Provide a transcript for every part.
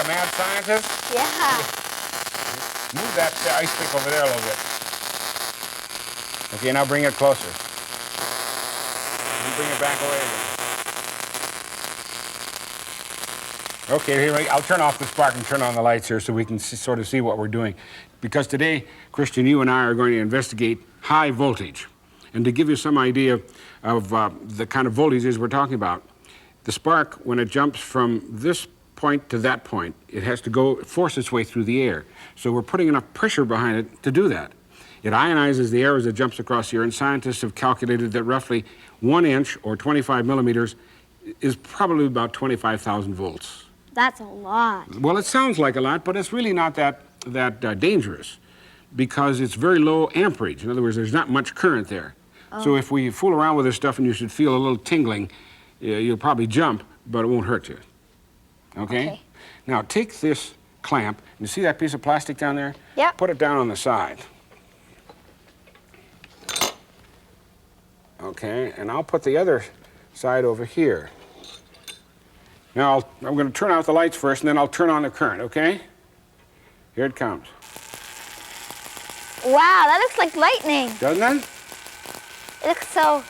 a mad scientist? Yeah. Move that ice pick over there a little bit. Okay, now bring it closer. And bring it back away again. Okay, here I'll turn off the spark and turn on the lights here so we can sort of see what we're doing. Because today, Christian, you and I are going to investigate high voltage. And to give you some idea of the kind of voltages we're talking about, the spark, when it jumps from this point to that point, it has to force its way through the air. So we're putting enough pressure behind it to do that. It ionizes the air as it jumps across the air, and scientists have calculated that roughly 1 inch, or 25 millimeters, is probably about 25,000 volts. That's a lot. Well, it sounds like a lot, but it's really not that dangerous because it's very low amperage. In other words, there's not much current there. Oh. So if we fool around with this stuff and you should feel a little tingling, you'll probably jump, but it won't hurt you. Okay? Now, take this clamp. You see that piece of plastic down there? Yep. Put it down on the side. Okay, and I'll put the other side over here. Now, I'm going to turn out the lights first, and then I'll turn on the current, okay? Here it comes. Wow, that looks like lightning. Doesn't it? It looks so...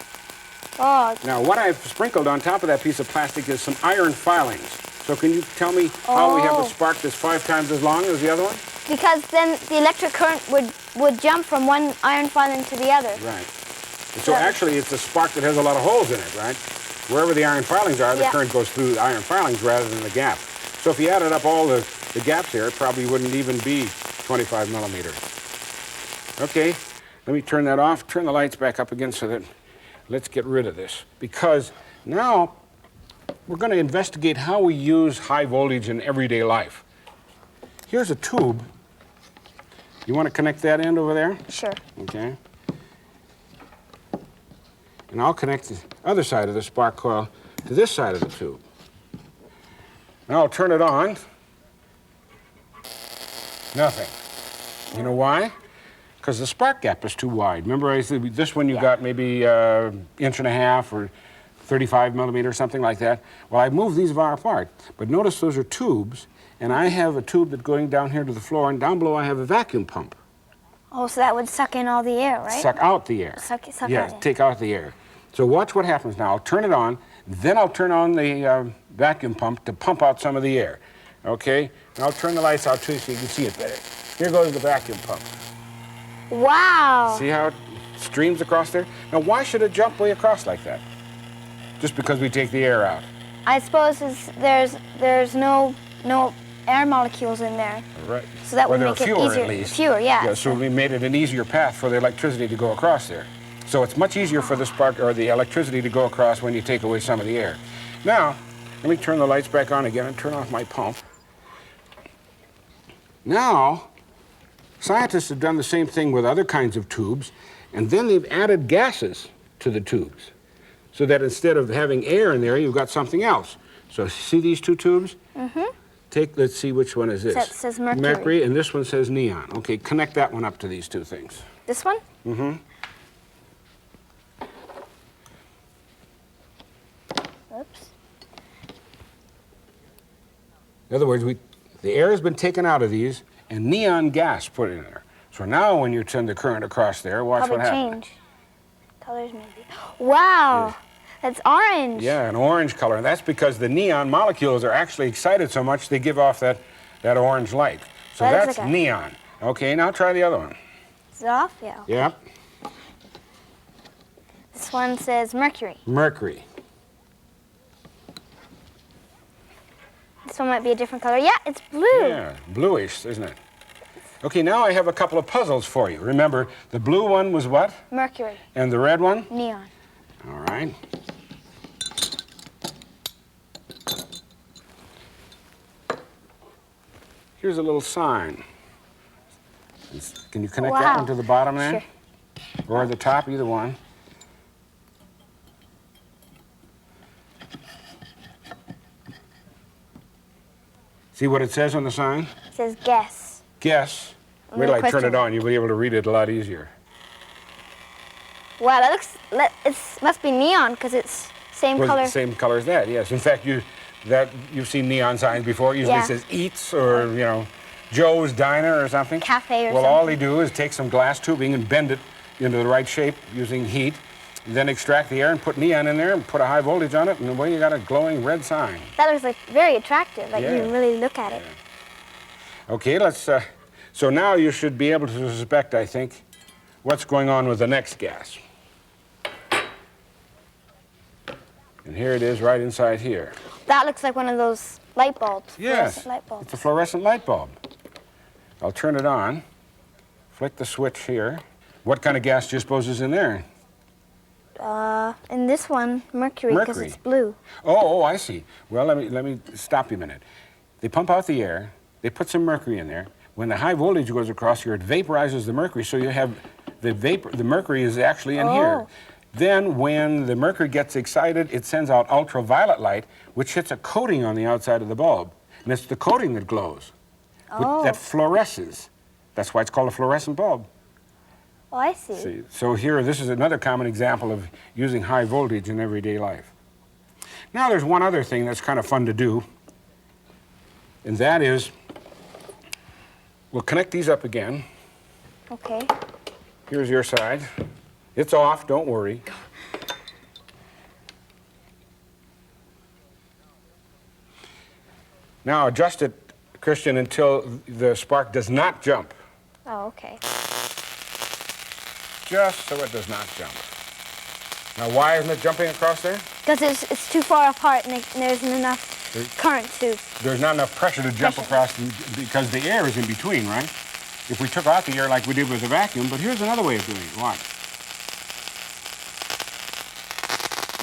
Oh. Now, what I've sprinkled on top of that piece of plastic is some iron filings. So can you tell me how we have a spark that's 5 times as long as the other one? Because then the electric current would jump from one iron filing to the other. Right. So actually, it's a spark that has a lot of holes in it, right? Wherever the iron filings are, the current goes through the iron filings rather than the gap. So if you added up all the gaps here, it probably wouldn't even be 25 millimeters. Okay, let me turn that off, turn the lights back up again so that let's get rid of this. Because now we're going to investigate how we use high voltage in everyday life. Here's a tube. You want to connect that end over there? Sure. Okay. And I'll connect the other side of the spark coil to this side of the tube. Now I'll turn it on. Nothing. You know why? Because the spark gap is too wide. Remember I said this one you got maybe 1.5 inches or 35 millimeters, something like that. Well, I've moved these far apart. But notice those are tubes, and I have a tube that's going down here to the floor, and down below I have a vacuum pump. Oh, so that would suck in all the air, right? Suck out the air. Suck yeah, out. Take out the air. So watch what happens now. I'll turn it on, then I'll turn on the vacuum pump to pump out some of the air. Okay? And I'll turn the lights out too so you can see it better. Here goes the vacuum pump. Wow. See how it streams across there? Now, why should it jump way across like that? Just because we take the air out. I suppose there's no air molecules in there. Right. So that would there make are it fewer, easier. at least. Fewer, yeah. Yeah, so we made it an easier path for the electricity to go across there. So it's much easier for the spark or the electricity to go across when you take away some of the air. Now, let me turn the lights back on again and turn off my pump. Now, scientists have done the same thing with other kinds of tubes, and then they've added gases to the tubes so that instead of having air in there, you've got something else. So see these two tubes? Mm-hmm. Let's see which one is this. That says mercury. Mercury, and this one says neon. Okay, connect that one up to these two things. This one? Mm-hmm. Oops. In other words, the air has been taken out of these and neon gas put in there. So now when you send the current across there, watch what happens. Change. Colors maybe. Wow. Yeah. That's orange. Yeah, an orange color. And that's because the neon molecules are actually excited so much they give off that orange light. So that's like neon. Okay, now try the other one. Is it off? Yeah. Yep. This one says mercury. Mercury. This one might be a different color. Yeah, it's blue. Yeah, bluish, isn't it? Okay, now I have a couple of puzzles for you. Remember, the blue one was what? Mercury. And the red one? Neon. All right. Here's a little sign. Can you connect that one to the bottom there? Sure. Or the top, either one. See what it says on the sign? It says guess. Guess. Wait till I turn it on, you'll be able to read it a lot easier. Wow, that looks, it must be neon because it's same color. Same color as that, yes. In fact, that you've seen neon signs before. Usually Yeah. it says Eats or, you know, Joe's Diner or something. Cafe or well, all something. they do is take some glass tubing and bend it into the right shape using heat, and then extract the air and put neon in there and put a high voltage on it, and away you got a glowing red sign. That looks like very attractive. Like Yeah. you really look at it. Okay, let's, so now you should be able to suspect, I think, what's going on with the next gas. And here it is right inside here. That looks like one of those light bulbs. Yes, fluorescent light bulbs. it's a fluorescent light bulb. I'll turn it on, flick the switch here. What kind of gas do you suppose is in there? In this one, mercury, because Mercury. it's blue. Oh, I see. Well, let me stop you a minute. They pump out the air, they put some mercury in there. When the high voltage goes across here, it vaporizes the mercury, so you have the vapor, the mercury is actually in here. Oh. Then when the mercury gets excited, it sends out ultraviolet light, which hits a coating on the outside of the bulb. And it's the coating that glows, that fluoresces. That's why it's called a fluorescent bulb. Oh, I see. See, so here, this is another common example of using high voltage in everyday life. Now there's one other thing that's kind of fun to do, and that is, we'll connect these up again. Okay. Here's your side. It's off, don't worry. Now adjust it, Christian, until the spark does not jump. Oh, okay. Just so it does not jump. Now why isn't it jumping across there? Because it's too far apart and there isn't enough current to... There's not enough pressure to jump across because the air is in between, right? If we took out the air like we did with the vacuum, but here's another way of doing it. Watch.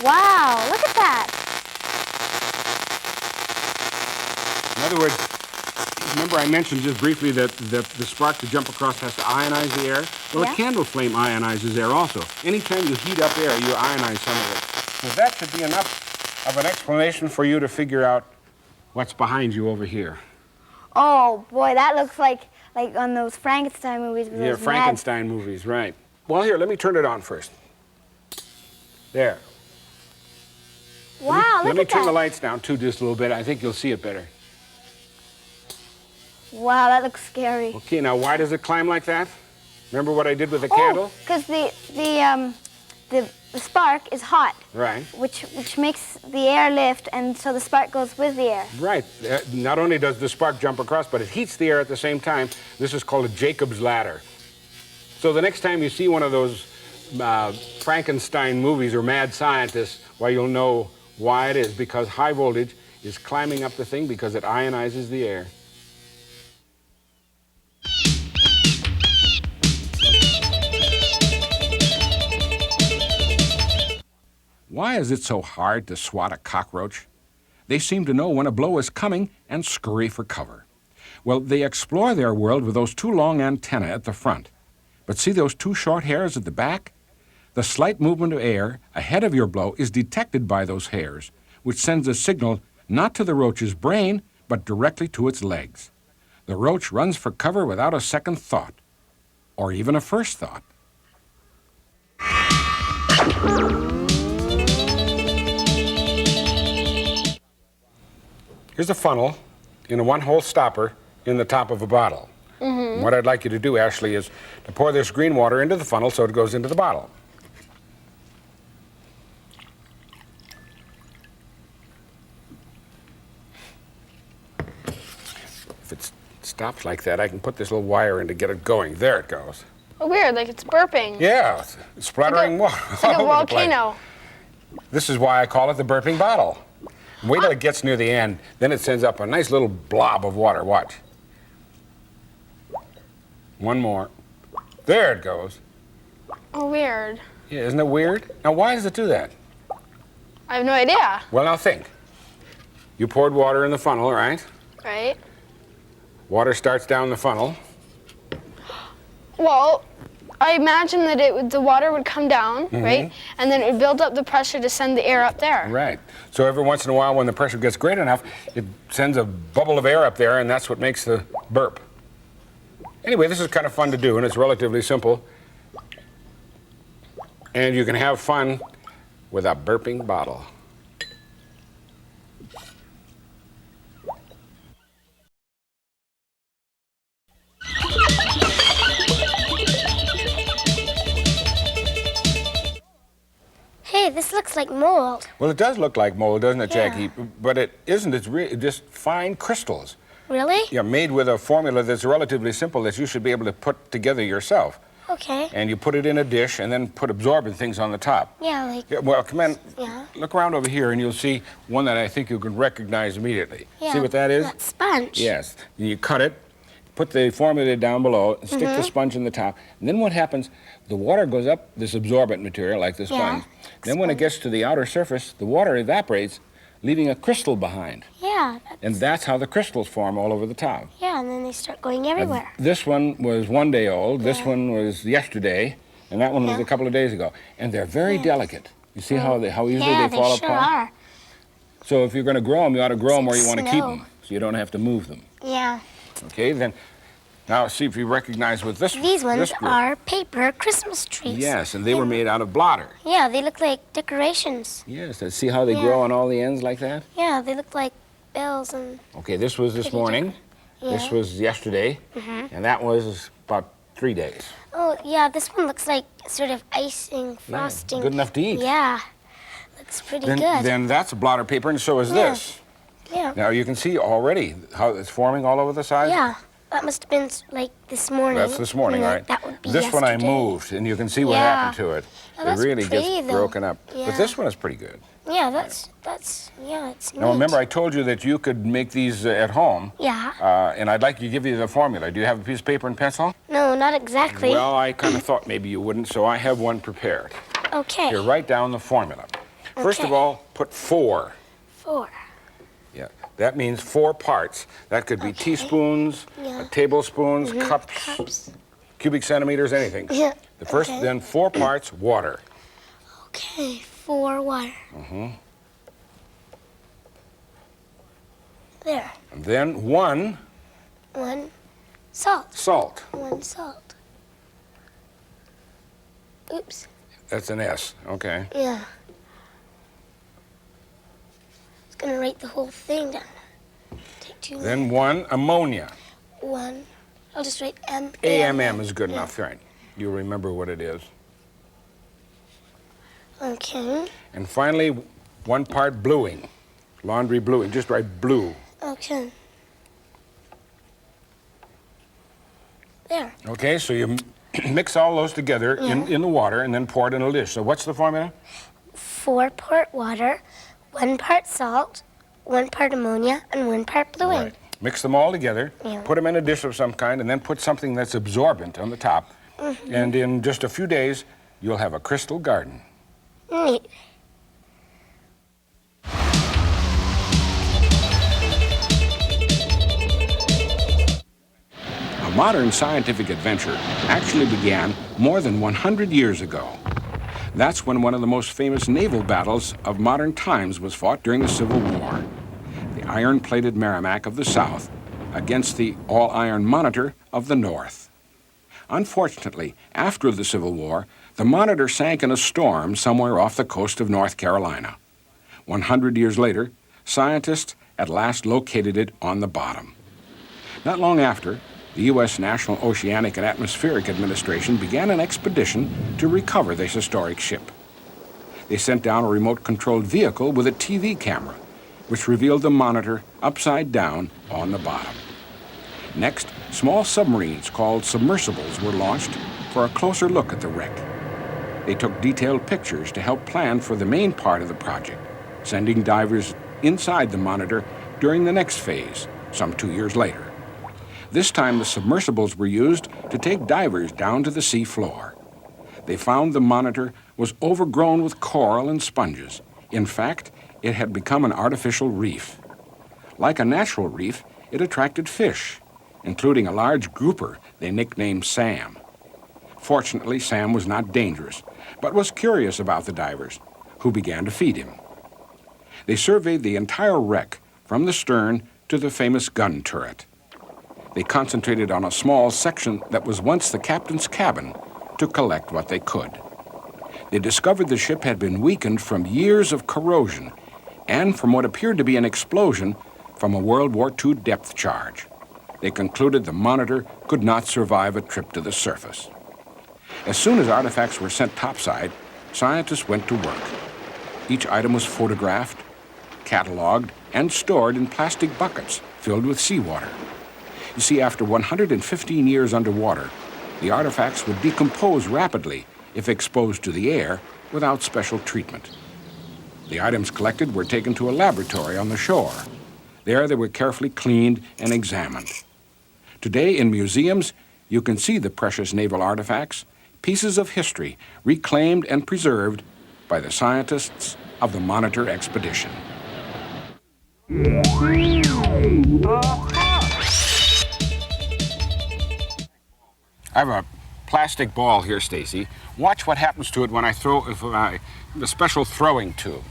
Wow, look at that. In other words, remember I mentioned just briefly that the spark to jump across has to ionize the air? Well, Yeah. a candle flame ionizes air also. Anytime you heat up air, you ionize some of it. So that should be enough of an explanation for you to figure out what's behind you over here. Oh, boy, that looks like on those Frankenstein movies. With Yeah, those Frankenstein movies, right. Well, here, let me turn it on first. There. Wow, Let look me at turn the that. lights down, too, just a little bit. I think you'll see it better. Wow, that looks scary. Okay, now why does it climb like that? Remember what I did with the Oh, candle? because the spark is hot, Right. which makes the air lift, and so the spark goes with the air. Right. Not only does the spark jump across, but it heats the air at the same time. This is called a Jacob's ladder. So the next time you see one of those Frankenstein movies or mad scientists, well, you'll know why it is, because high voltage is climbing up the thing because it ionizes the air. Why is it so hard to swat a cockroach? They seem to know when a blow is coming and scurry for cover. Well, they explore their world with those two long antennae at the front. But see those two short hairs at the back? The slight movement of air ahead of your blow is detected by those hairs, which sends a signal not to the roach's brain, but directly to its legs. The roach runs for cover without a second thought, or even a first thought. Here's a funnel in a one-hole stopper in the top of a bottle. Mm-hmm. What I'd like you to do, Ashley, is to pour this green water into the funnel so it goes into the bottle. If it stops like that, I can put this little wire in to get it going. There it goes. Oh, weird, like it's burping. Yeah, it's splattering water. It's like a all over the place. volcano. This is why I call it the burping bottle. Wait till it gets near the end, then it sends up a nice little blob of water. Watch. One more. There it goes. Oh, weird. Yeah, isn't it weird? Now, why does it do that? I have no idea. Well, now think. You poured water in the funnel, right? Right? Water starts down the funnel. Well, I imagine that the water would come down, right? And then it would build up the pressure to send the air up there. Right. So every once in a while, when the pressure gets great enough, it sends a bubble of air up there, and that's what makes the burp. Anyway, this is kind of fun to do, and it's relatively simple. And you can have fun with a burping bottle. Hey, this looks like mold. Well, it does look like mold, doesn't it, Yeah. Jackie? But it isn't. It's just fine crystals. Really? Yeah, made with a formula that's relatively simple that you should be able to put together yourself. Okay. And you put it in a dish and then put absorbent things on the top. Yeah, like... Yeah, well, come in. Yeah. Look around over here and you'll see one that I think you can recognize immediately. Yeah, See what that is? that sponge. Yes. You cut it, put the formula down below, stick the sponge in the top, and then what happens, the water goes up this absorbent material, like the sponge. Then when it gets to the outer surface, the water evaporates, leaving a crystal behind. Yeah. And that's how the crystals form all over the top. Yeah, and then they start going everywhere. This one was 1 day old, this one was yesterday, and that one was Yeah. a couple of days ago. And they're very delicate. You see how easily Yeah, they fall they sure apart? are. So if you're going to grow them, you ought to grow them where like you want to keep snow. them, so you don't have to move them. Yeah. Okay, then now see if you recognize what this These ones this group. are paper Christmas trees. Yes, and they were made out of blotter. Yeah, they look like decorations. Yes, and see how they Yeah. grow on all the ends like that? Yeah, they look like bells and... Okay, this was this Pretty morning. Yeah. This was yesterday. And that was about 3 days. Oh, yeah, this one looks like sort of icing, frosting. Good enough to eat. Yeah. Looks pretty Then, good. then that's blotter paper, and so is Yeah. this. Yeah. Now you can see already how it's forming all over the sides. Yeah. That must have been like this morning. That's this morning, and right? That would be This one I yesterday. moved, and you can see what Yeah. happened to it. Oh, It that's really pretty, gets though. broken up. But Yeah. this one is pretty good. Yeah, that's yeah, it's Now neat. remember, I told you that you could make these at home. Yeah. And I'd like to give you the formula. Do you have a piece of paper and pencil? No, not exactly. Well, I kind of thought maybe you wouldn't, so I have one prepared. Okay. Here, write down the formula. First of Okay. all, put 4. 4. Yeah, that means 4 parts. That could be teaspoons, Yeah. tablespoons, cups, Cups. cubic centimeters, anything. Yeah. The first, Okay. then 4 parts water. Okay, 4 water. There. And then 1 1 salt. salt. 1 salt. Oops. That's an S, okay. Yeah. I was gonna write the whole thing down. Take 2. Then 1 ammonia. 1. I'll just write M. AMM is good enough, right? You remember what it is. Okay. And finally, 1 part bluing. Laundry bluing. Just write blue. Okay. There. Okay, so you mix all those together in the water and then pour it in a dish. So what's the formula? 4 part water, 1 part salt, 1 part ammonia, and 1 part bluing. Right. Mix them all together, Yeah. put them in a dish of some kind, and then put something that's absorbent on the top. And in just a few days, you'll have a crystal garden. Neat. A modern scientific adventure actually began more than 100 years ago. That's when one of the most famous naval battles of modern times was fought during the Civil War. The iron-plated Merrimac of the South against the all-iron Monitor of the North. Unfortunately, after the Civil War, the Monitor sank in a storm somewhere off the coast of North Carolina. 100 years later, scientists at last located it on the bottom. Not long after, the U.S. National Oceanic and Atmospheric Administration began an expedition to recover this historic ship. They sent down a remote-controlled vehicle with a TV camera, which revealed the Monitor upside down on the bottom. Next, small submarines called submersibles were launched for a closer look at the wreck. They took detailed pictures to help plan for the main part of the project, sending divers inside the Monitor during the next phase, some 2 years later. This time, the submersibles were used to take divers down to the sea floor. They found the Monitor was overgrown with coral and sponges. In fact, it had become an artificial reef. Like a natural reef, it attracted fish, including a large grouper they nicknamed Sam. Fortunately, Sam was not dangerous, but was curious about the divers, who began to feed him. They surveyed the entire wreck, from the stern to the famous gun turret. They concentrated on a small section that was once the captain's cabin to collect what they could. They discovered the ship had been weakened from years of corrosion and from what appeared to be an explosion from a World War II depth charge. They concluded the Monitor could not survive a trip to the surface. As soon as artifacts were sent topside, scientists went to work. Each item was photographed, cataloged, and stored in plastic buckets filled with seawater. You see, after 115 years underwater, the artifacts would decompose rapidly if exposed to the air without special treatment. The items collected were taken to a laboratory on the shore. There they were carefully cleaned and examined. Today in museums, you can see the precious naval artifacts, pieces of history reclaimed and preserved by the scientists of the Monitor expedition. I have a plastic ball here, Stacy. Watch what happens to it when I throw a special throwing tube.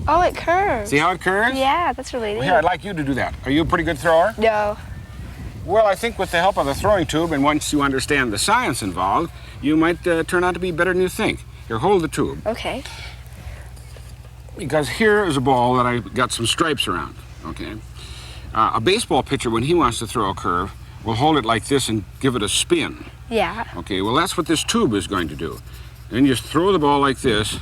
Oh, it curves. See how it curves? Yeah, that's really neat. Here, I'd like you to do that. Are you a pretty good thrower? No. Well, I think with the help of the throwing tube, and once you understand the science involved, you might turn out to be better than you think. Here, hold the tube. Okay. Because here is a ball that I got some stripes around, okay? A baseball pitcher, when he wants to throw a curve, will hold it like this and give it a spin. Yeah. Okay, well, that's what this tube is going to do. Then you just throw the ball like this.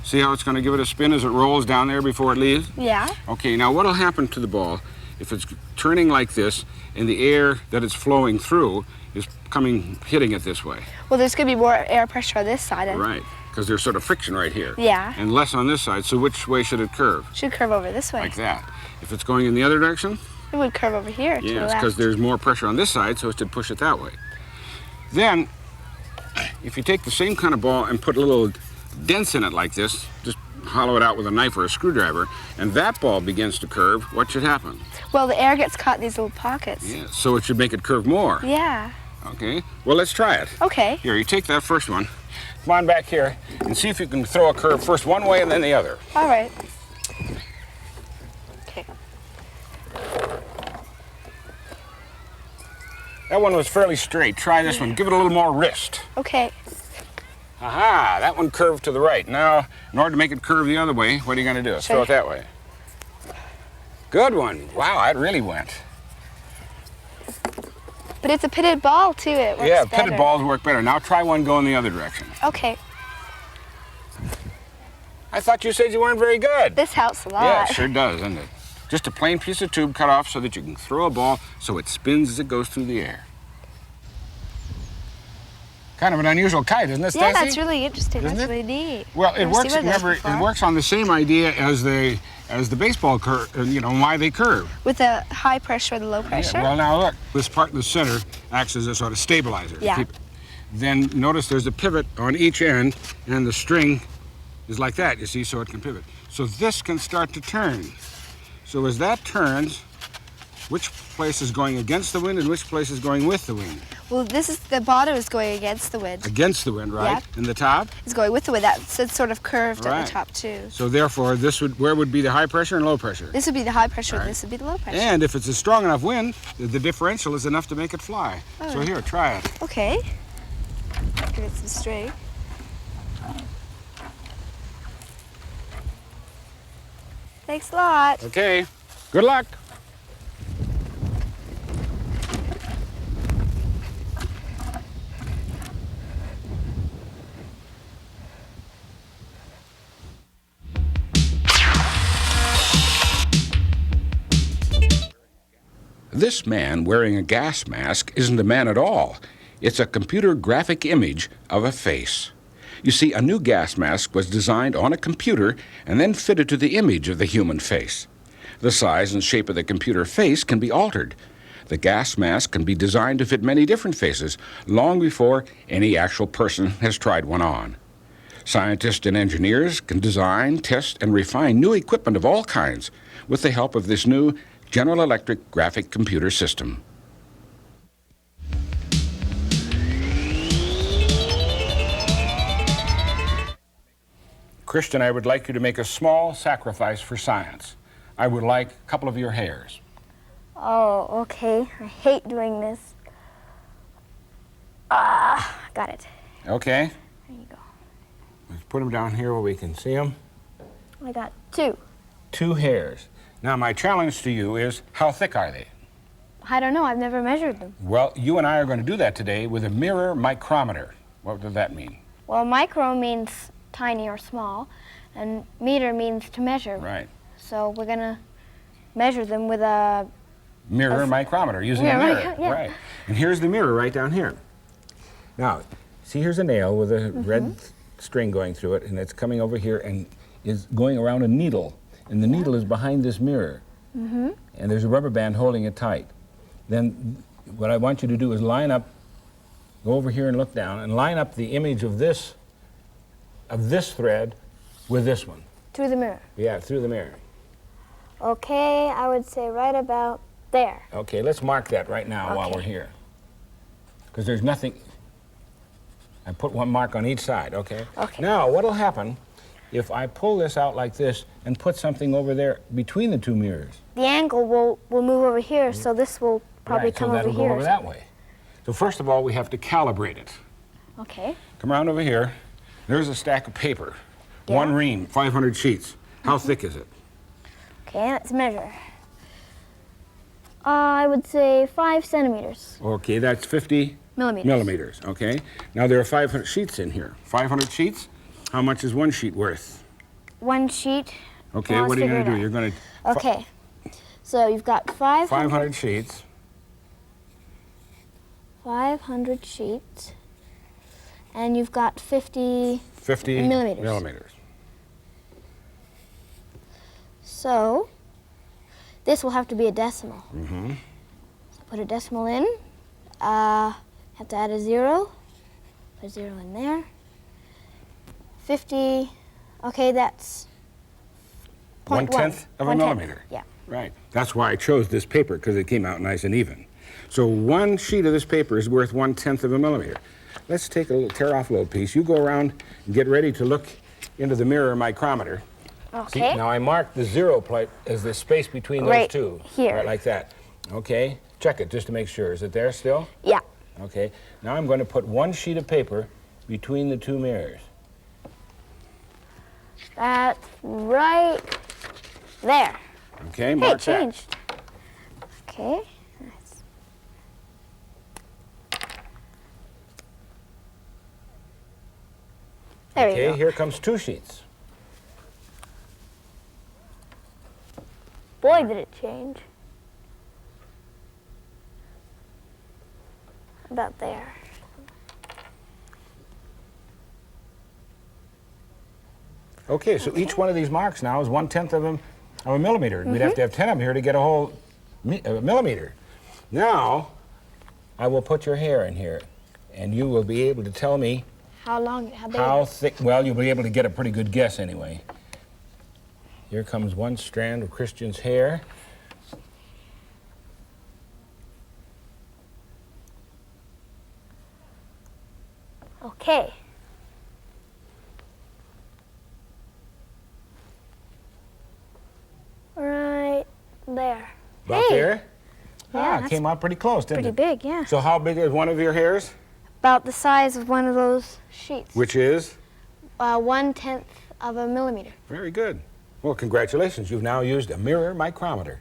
See how it's going to give it a spin as it rolls down there before it leaves? Yeah. Okay, now what'll happen to the ball if it's turning like this and the air that it's flowing through is hitting it this way? Well, there's going to be more air pressure on this side. Right, because there's sort of friction right here. Yeah. And less on this side, so which way should it curve? Should curve over this way. Like that. If it's going in the other direction? It would curve over here to the Yes, left. because there's more pressure on this side, so it should push it that way. Then, if you take the same kind of ball and put little dents in it like this, just hollow it out with a knife or a screwdriver, and that ball begins to curve, what should happen? Well, the air gets caught in these little pockets. Yeah, so it should make it curve more. Yeah. Okay, well, let's try it. Okay. Here, you take that first one. Come on back here and see if you can throw a curve first one way and then the other. All right. Okay. That one was fairly straight. Try this one. Give it a little more wrist. Okay. Aha, that one curved to the right. Now, in order to make it curve the other way, what are you going to do? Throw it that way. Good one. Wow, that really went. But it's a pitted ball, too. It works Yeah, better. pitted balls work better. Now try one going the other direction. Okay. I thought you said you weren't very good. This helps a lot. Yeah, it sure does, doesn't it? Just a plain piece of tube cut off so that you can throw a ball so it spins as it goes through the air. Kind of an unusual kite, isn't it, Stacy? Yeah, that's really interesting. Isn't That's it? really neat. Well, it Never works. seen one of those Remember, it before. works on the same idea as the baseball curve. You know why they curve. With the high pressure and the low pressure? Yeah, well, now look. This part in the center acts as a sort of stabilizer. Yeah. Then notice there's a pivot on each end, and the string is like that. You see, so it can pivot. So this can start to turn. So as that turns, which place is going against the wind and which place is going with the wind? Well, the bottom is going against the wind. Against the wind, right? Yeah. And the top? It's going with the wind. That's it's sort of curved at Right. the top, too. So therefore, where would be the high pressure and low pressure? This would be the high pressure, Right. and this would be the low pressure. And if it's a strong enough wind, the differential is enough to make it fly. Oh. So here, try it. Okay. Give it some straight. Thanks a lot. Okay. Good luck. This man wearing a gas mask isn't a man at all. It's a computer graphic image of a face. You see, a new gas mask was designed on a computer and then fitted to the image of the human face. The size and shape of the computer face can be altered. The gas mask can be designed to fit many different faces long before any actual person has tried one on. Scientists and engineers can design, test, and refine new equipment of all kinds with the help of this new General Electric graphic computer system. Christian, I would like you to make a small sacrifice for science. I would like a couple of your hairs. Oh, okay. I hate doing this. Got it. Okay. There you go. Let's put them down here where we can see them. I got 2. 2 hairs. Now, my challenge to you is, how thick are they? I don't know. I've never measured them. Well, you and I are going to do that today with a mirror micrometer. What does that mean? Well, micro means tiny or small, and meter means to measure. Right. So we're going to measure them with a Mirror micrometer, using a mirror, mirror. yeah. Right. And here's the mirror right down here. Now, see, here's a nail with a red string going through it, and it's coming over here and is going around a needle. And the needle is behind this mirror. And there's a rubber band holding it tight. Then what I want you to do is line up, go over here and look down, and line up the image of this thread with this one. through the mirror. Yeah, through the mirror. Okay, I would say right about there. Okay, let's mark that right now while we're here. Because there's nothing, I put one mark on each side, okay? Okay. Now, what'll happen if I pull this out like this and put something over there between the two mirrors? The angle will move over here, so this will probably come so over that'll here. go over that way. So first of all, we have to calibrate it. Okay. Come around over here. There's a stack of paper. Yeah. One ream, 500 sheets. How thick is it? Okay, let's measure. I would say 5 centimeters. Okay, that's 50 millimeters, okay? Now there are 500 sheets in here. 500 sheets? How much is one sheet worth? One sheet. Okay, Well, what are let's you going to figure do? it You're going to... Okay. So you've got 500 sheets. 500 sheets. And you've got 50 millimeters. millimeters. So this will have to be a decimal. Mm-hmm. So put a decimal in. Have to add a 0. Put a 0 in there. 50. Okay, that's 0.1. 1/10 of a 1/10. millimeter. Yeah. Right. That's why I chose this paper, because it came out nice and even. So one sheet of this paper is worth 1/10 of a millimeter. Let's take a little tear-off little piece. You go around and get ready to look into the mirror micrometer. See, Okay. now I marked the 0 plate as the space between those Right two. here. Right like that. Okay. Check it just to make sure. Is it there still? Yeah. Okay. Now I'm going to put one sheet of paper between the two mirrors. That's right there. Okay. Hey, Mark it changed. Okay. Nice. There That. Okay. we go. Here comes 2 sheets. Boy, did it change. About there. Okay, so each one of these marks now is 1/10 of a millimeter. We'd have to have 10 of them here to get a whole millimeter. Now, I will put your hair in here, and you will be able to tell me How long? How big? how thick. Well, you'll be able to get a pretty good guess anyway. Here comes one strand of Christian's hair. Okay. Right there. About Hey. there? Yeah, It that's came out pretty close, didn't pretty it? big, yeah. So how big is one of your hairs? About the size of one of those sheets. Which is? 1/10 of a millimeter. Very good. Well, congratulations. You've now used a mirror micrometer.